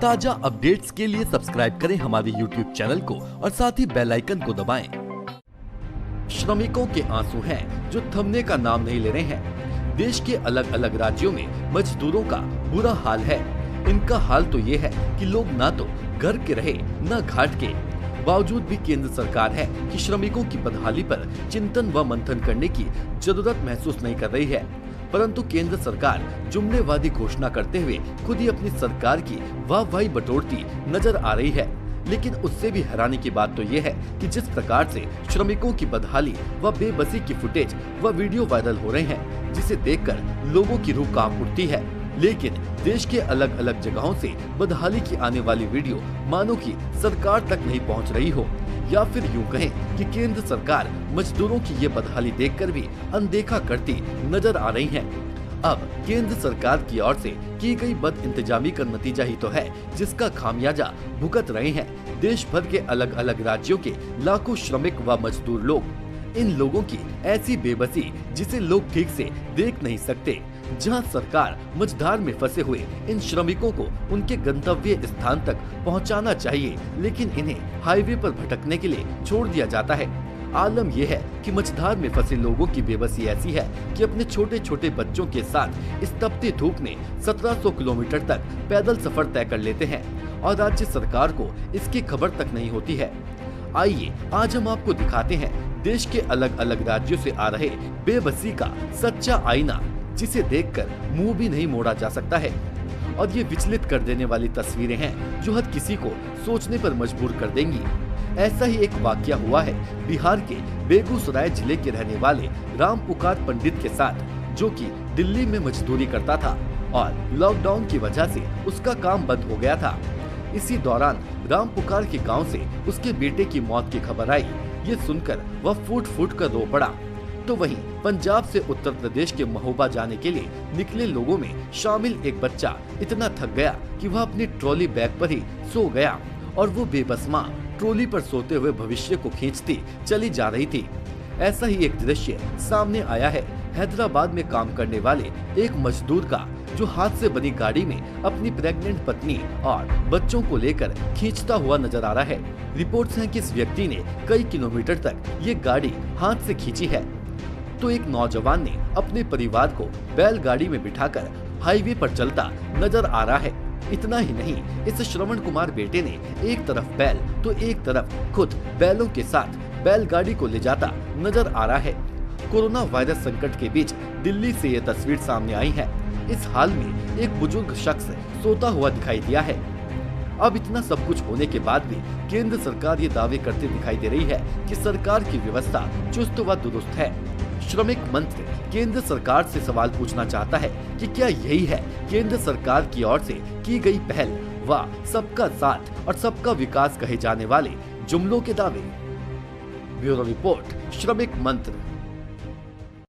ताजा अपडेट्स के लिए सब्सक्राइब करें हमारे YouTube चैनल को और साथ ही बेल आइकन को दबाएं। श्रमिकों के आंसू हैं जो थमने का नाम नहीं ले रहे हैं। देश के अलग अलग राज्यों में मजदूरों का बुरा हाल है। इनका हाल तो ये है कि लोग ना तो घर के रहे न घाट के। बावजूद भी केंद्र सरकार है कि श्रमिकों की बदहाली पर चिंतन व मंथन करने की जरूरत महसूस नहीं कर रही है, परंतु केंद्र सरकार जुमलेवादी घोषणा करते हुए खुद ही अपनी सरकार की वाहवाही बटोरती नजर आ रही है। लेकिन उससे भी हैरानी की बात तो ये है कि जिस प्रकार से श्रमिकों की बदहाली व बेबसी की फुटेज व वीडियो वायरल हो रहे हैं, जिसे देखकर लोगों की रूह कांप उठती है। लेकिन देश के अलग अलग जगहों से बदहाली की आने वाली वीडियो मानो कि सरकार तक नहीं पहुंच रही हो, या फिर यूं कहें कि केंद्र सरकार मजदूरों की ये बदहाली देखकर भी अनदेखा करती नजर आ रही है। अब केंद्र सरकार की ओर से की गई बद इंतजामी का नतीजा ही तो है जिसका खामियाजा भुगत रहे हैं देश भर के अलग अलग राज्यों के लाखों श्रमिक व मजदूर लोग। इन लोगों की ऐसी बेबसी जिसे लोग ठीक से देख नहीं सकते, जहां सरकार मझधार में फंसे हुए इन श्रमिकों को उनके गंतव्य स्थान तक पहुंचाना चाहिए, लेकिन इन्हें हाईवे पर भटकने के लिए छोड़ दिया जाता है। आलम यह है कि मझधार में फंसे लोगों की बेबसी ऐसी है कि अपने छोटे छोटे बच्चों के साथ इस तपती धूप में 1700 किलोमीटर तक पैदल सफर तय कर लेते हैं और राज्य सरकार को इसकी खबर तक नहीं होती है। आइए आज हम आपको दिखाते हैं देश के अलग अलग राज्यों से आ रहे बेबसी का सच्चा आईना, जिसे देखकर मुंह भी नहीं मोड़ा जा सकता है। और ये विचलित कर देने वाली तस्वीरें हैं जो हर किसी को सोचने पर मजबूर कर देंगी। ऐसा ही एक वाकया हुआ है बिहार के बेगूसराय जिले के रहने वाले राम पुकार पंडित के साथ, जो कि दिल्ली में मजदूरी करता था और लॉकडाउन की वजह से उसका काम बंद हो गया था। इसी दौरान राम पुकार के गांव से उसके बेटे की मौत की खबर आई। ये सुनकर वह फूट फूट कर रो पड़ा। तो वहीं पंजाब से उत्तर प्रदेश के महोबा जाने के लिए निकले लोगों में शामिल एक बच्चा इतना थक गया कि वह अपनी ट्रॉली बैग पर ही सो गया और वो बेबस मां ट्रॉली पर सोते हुए भविष्य को खींचती चली जा रही थी। ऐसा ही एक दृश्य सामने आया है हैदराबाद में काम करने वाले एक मजदूर का, जो हाथ से बनी गाड़ी में अपनी प्रेग्नेंट पत्नी और बच्चों को लेकर खींचता हुआ नजर आ रहा है। रिपोर्ट्स हैं कि इस व्यक्ति ने कई किलोमीटर तक ये गाड़ी हाथ से खींची है। तो एक नौजवान ने अपने परिवार को बैलगाड़ी में बिठाकर हाईवे पर चलता नजर आ रहा है। इतना ही नहीं, इस श्रवण कुमार बेटे ने एक तरफ बैल तो एक तरफ खुद बैलों के साथ बैलगाड़ी को ले जाता नजर आ रहा है। कोरोना वायरस संकट के बीच दिल्ली से ये तस्वीर सामने आई है। इस हाल में एक बुजुर्ग शख्स सोता हुआ दिखाई दिया है। अब इतना सब कुछ होने के बाद भी केंद्र सरकार ये दावे करते दिखाई दे रही है कि सरकार की व्यवस्था चुस्त व दुरुस्त है। श्रमिक मंत्री केंद्र सरकार से सवाल पूछना चाहता है कि क्या यही है केंद्र सरकार की ओर से की गई पहल व सबका साथ और सबका विकास कहे जाने वाले जुमलों के दावे। ब्यूरो रिपोर्ट, श्रमिक मंत्र।